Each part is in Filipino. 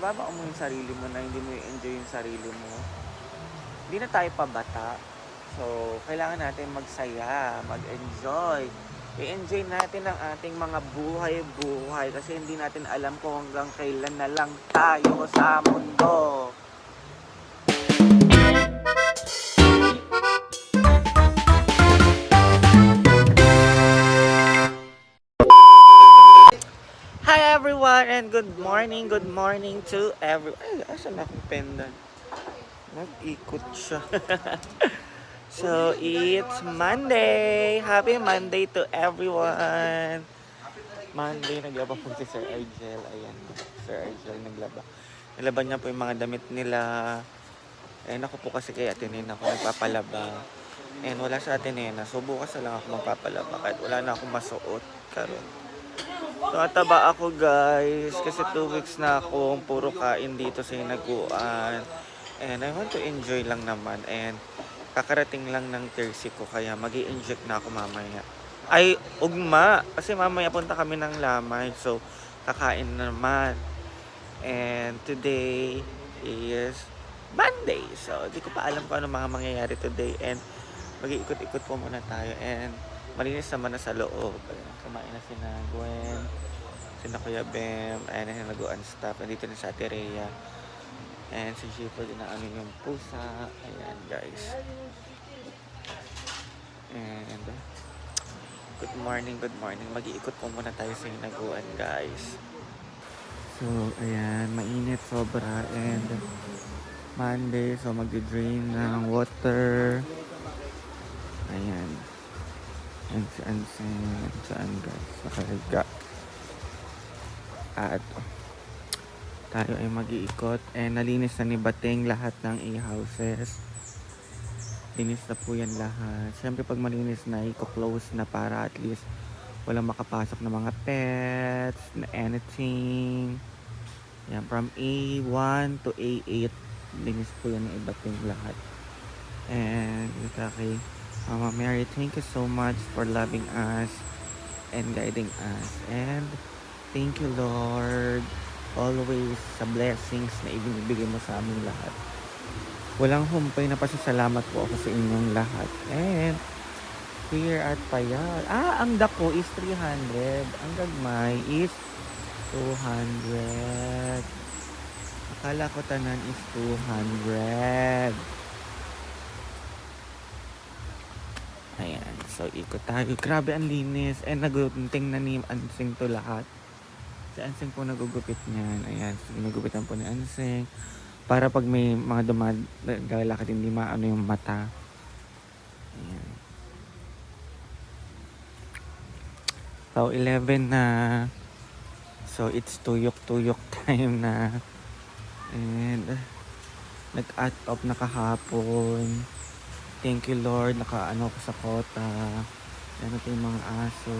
ibabao mo yung sarili mo na hindi mo i-enjoy yung sarili mo. Hindi na tayo pabata. So, kailangan natin magsaya, mag-enjoy. I-enjoy natin ang ating mga buhay-buhay kasi hindi natin alam kung hanggang kailan na lang tayo sa mundo. Hi everyone and good morning to everyone. Ay, asan akong pendant? Nag-ikot siya. So, it's Monday. Happy Monday to everyone. Monday, naglaba po si Sir Argel. Ayan, Sir Argel naglaba. Nilaban niya po yung mga damit nila. And ako po kasi kay Atenena ako nagpapalaba. And wala sa Atenena. So, bukas na lang ako magpapalaba. Kahit wala na akong masuot. Karon. So, ataba ako guys. Kasi 2 weeks na akong puro kain dito sa Hinaguan. And I want to enjoy lang naman. And kakarating lang ng Tersi ko. Kaya mag-i-inject na ako mamaya. Ay, ugma. Kasi mamaya punta kami ng Lamay. So, kakain na naman. And today is Monday. So, di ko pa alam kung ano mga mangyayari today. And mag-iikot-ikot po muna tayo. And malinis naman na sa loob. Ayan, kumain na sina Gwen, sina Kuya Bem, ayan na hinaguan staff. Nandito na sa Ate Rhea. And si Shipper din na ano yung pusa. Ayan guys. And good morning. Mag-iikot po muna tayo sa hinaguan guys. So, ayan, mainit sobra. And Monday, so mag-drain ng water. Ayan. And saan guys? Nakahiga. At tayo ay mag-iikot. And nalinis na ni Bating lahat ng e-houses. Linis na po yan lahat. Siyempre pag malinis na, i-close na para at least walang makapasok na mga pets, na anything. Yan, from A1 to A8. Linis po yan ng Bating lahat. And ito kay Mama Mary, thank you so much for loving us and guiding us. And thank you Lord always sa blessings na ibinibigay mo sa aming lahat. Walang humpay na pasasalamat po ako sa inyong lahat. And here at Payal. Ang dako is 300. Ang gagmay is 200. Akala ko tanan is 200. Ayan, so ikot tayo. Grabe ang linis. And nagunting na ni Ansing to lahat. Si Ansing po nagugupit niyan. Ayan, so nagugupitan po ni Ansing. Para pag may mga dumadalakad hindi maano yung mata. Ayan. So 11 na. So it's tuyok-tuyok time na. And nag-add up na kahapon. Thank you Lord, nakaano ko sa kota. Ano po yung mga aso.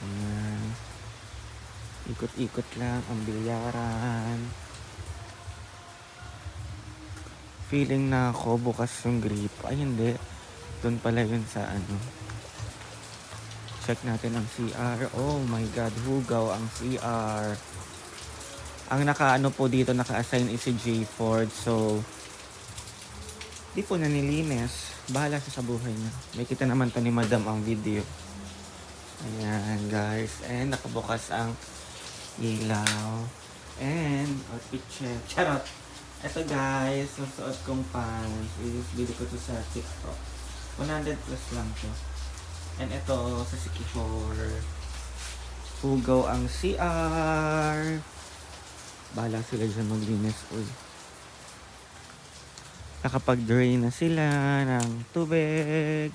Ayan. Ikot-ikot lang ang bilyaran. Feeling na ako bukas yung grip. Ay hindi. Doon pala yun sa ano. Check natin ang CR. Oh my God, hugaw ang CR. Ang nakaano po dito, naka-assign is si J Ford. So, di po na nilinis. Bahala siya sa buhay niya. May kita naman to ni Madam ang video. Ayan guys. And nakabukas ang ilaw. And outfit check. Charot! Ito guys, susuot kong pants. Bili ko to sa TikTok. 100 plus lang to. And ito sa Sikihor. Hugaw ang CR. Bahala sila dyan maglinis. Uy. Nakapag-drain na sila ng tubig.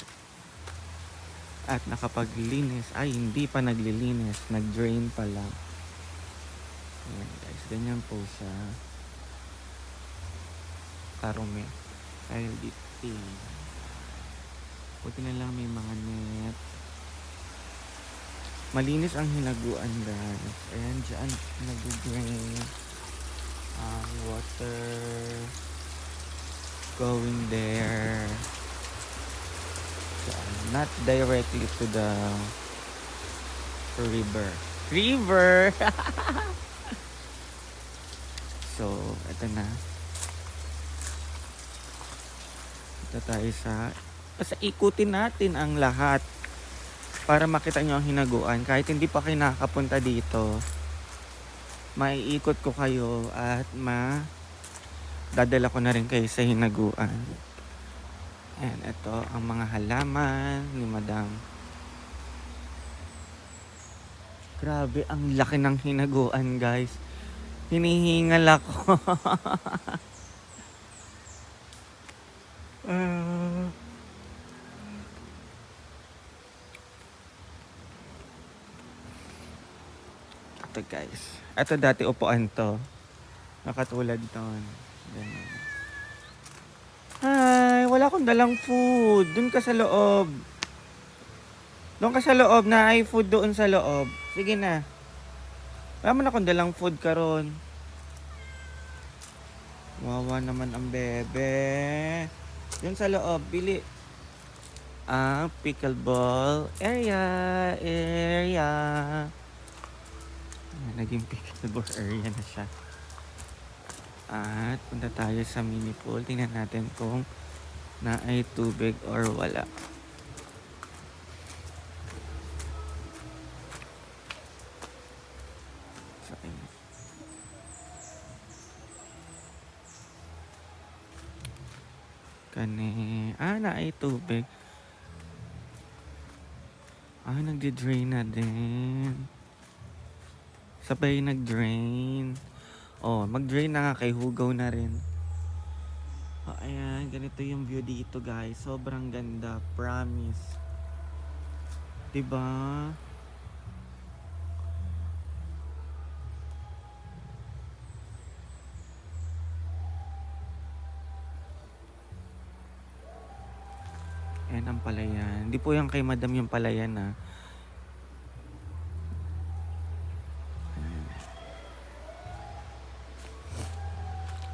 At nakapaglinis. Ay, hindi pa naglilinis. Nag-drain pa lang. Ayan guys, ganyan po siya. Karumi. LDT. Buti na lang may mga net. Malinis ang hinaguan guys. Ayan, dyan nag-drain. Water going there. So, not directly to the river. So, ito na. Ito tayo basta ikutin natin ang lahat para makita nyo ang hinaguan. Kahit hindi pa kayo nakakapunta dito, maiikot ko kayo at dadala ko na rin kayo sa hinaguan. And ito ang mga halaman ni Madam. Grabe, ang laki ng hinaguan, guys. Hinihingal ako. Ito, guys. Ito dati upuan to. Nakatulad nun. Ganun. Hi, wala akong dalang food. Doon ka sa loob. Doon ka sa loob na ay food doon sa loob. Sige na. Wala man akong dalang food karon. Wawa naman ang bebe. Doon sa loob, bili. Pickleball area. Naging pickleball area na siya. At punta tayo sa mini pool. Tingnan natin kung na ay tubig or wala. So, na ay tubig. Nagdi-drain na din. Sabay nag-drain. Mag-drain na nga kay hugaw na rin. Ayan, ganito yung view dito, guys. Sobrang ganda, promise. 'Di ba? Ayan ang palayan. Hindi po yan kay Madam yung palayan, ha.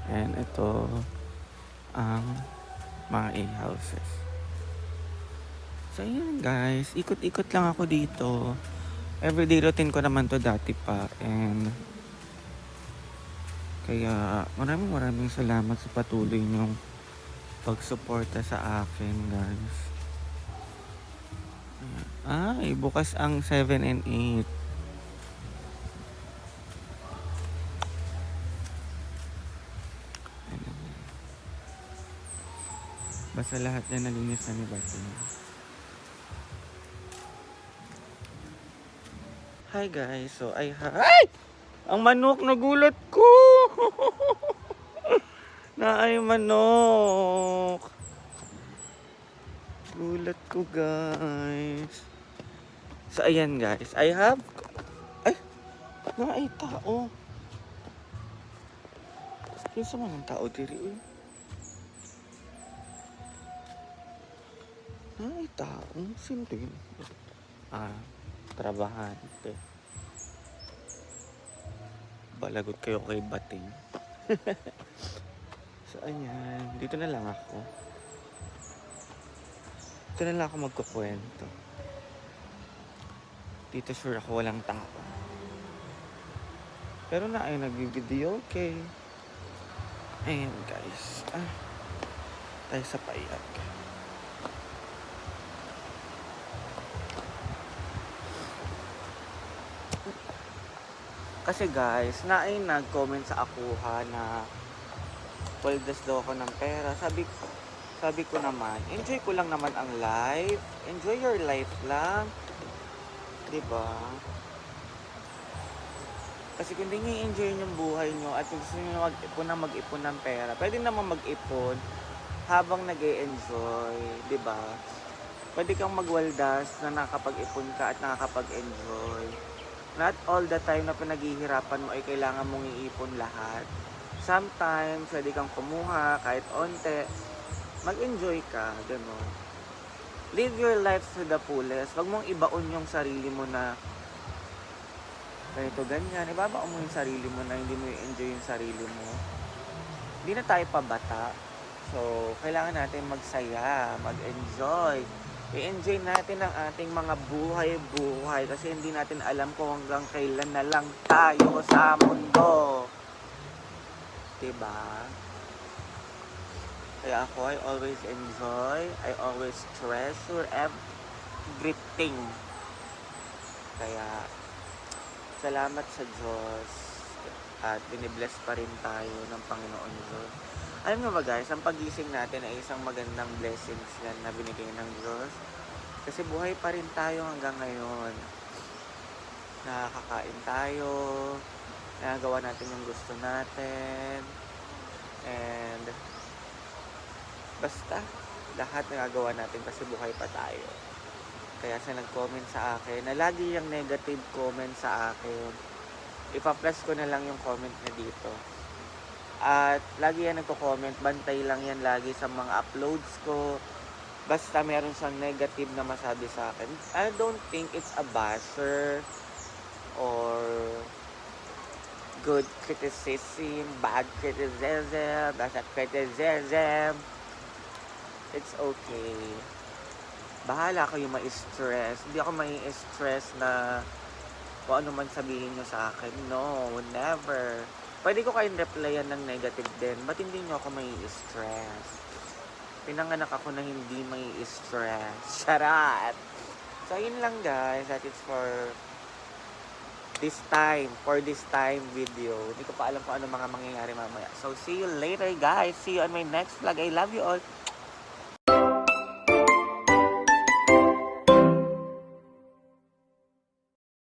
And ito ang mga A-houses. So ayan, guys, ikot-ikot lang ako dito. Everyday routine ko naman to dati pa. And kaya maraming salamat sa patuloy nyong pagsuporta sa akin, guys. Bukas ang 7 and 8. Basta lahat yan nalinis na ni Barton. Hi, guys. So, ay! Ang manok, nagulat ko! Na ay manok. Gulat ko, guys. So, ayan, guys. I have... na ay tao. Kinsa man ang tao diri, Ay, tao. Sino yun? Trabahante. Balagot kayo kay Bating. So, ayan. Dito na lang ako. Dito na lang ako magkukwento. Dito sure ako walang tao. Pero na ay nag-video, okay. Ayan, guys. Tayo sa payag. Kasi guys, naay nag-comment sa akuha na 12 days daw ako ng pera. Sabi ko naman, enjoy ko lang naman ang life. Enjoy your life lang. 'Di ba? Kasi kung hindi niyo enjoy yung buhay nyo at gusto niyo mag-ipon ng pera, pwede naman mag-ipon habang nag-e-enjoy, 'di ba? Pwede kang magwaldas na nakakapag-ipon ka at nakakapag-enjoy. Not all the time na pinaghihirapan mo ay kailangan mong iipon lahat. Sometimes, pwede kang kumuha kahit onte. Mag-enjoy ka, gano'n. Live your life to the fullest. Huwag mong ibaon yung sarili mo na ganito, ganyan. Ibabaon mo yung sarili mo na hindi mo i-enjoy yung sarili mo. Hindi na tayo pabata. So, kailangan natin magsaya, mag-enjoy. I-enjoy natin ang ating mga buhay-buhay kasi hindi natin alam kung hanggang kailan na lang tayo sa mundo. Diba? Kaya ako, I always enjoy, I always treasure everything. Kaya, salamat sa Diyos at binibless pa rin tayo ng Panginoon Diyos. Alam nyo ba guys, ang pagising natin ay isang magandang blessings yan na binigay ng Diyos. Kasi buhay pa rin tayo hanggang ngayon. Nakakain tayo, nagawa natin yung gusto natin, and basta lahat nagagawa natin kasi buhay pa tayo. Kaya sa nag-comment sa akin, na lagi yung negative comment sa akin, ipa-plus ko na lang yung comment na dito. At lagi yan nagko-comment, bantay lang yan lagi sa mga uploads ko. Basta meron siyang negative na masabi sa akin. I don't think it's a basher or good criticism, bad criticism, basta criticism. It's okay. Bahala kayo ma-stress. Hindi ako mai-stress na kung ano man sabihin nyo sa akin. No, never. Pwede ko kayong replyan ng negative din. Ba't hindi nyo ako mai-stress? Pinanganak ako na hindi mai-stress. Charot! So, yun lang guys. That is for this time video. Hindi ko pa alam kung ano mga mangyayari mamaya. So, see you later guys. See you on my next vlog. I love you all.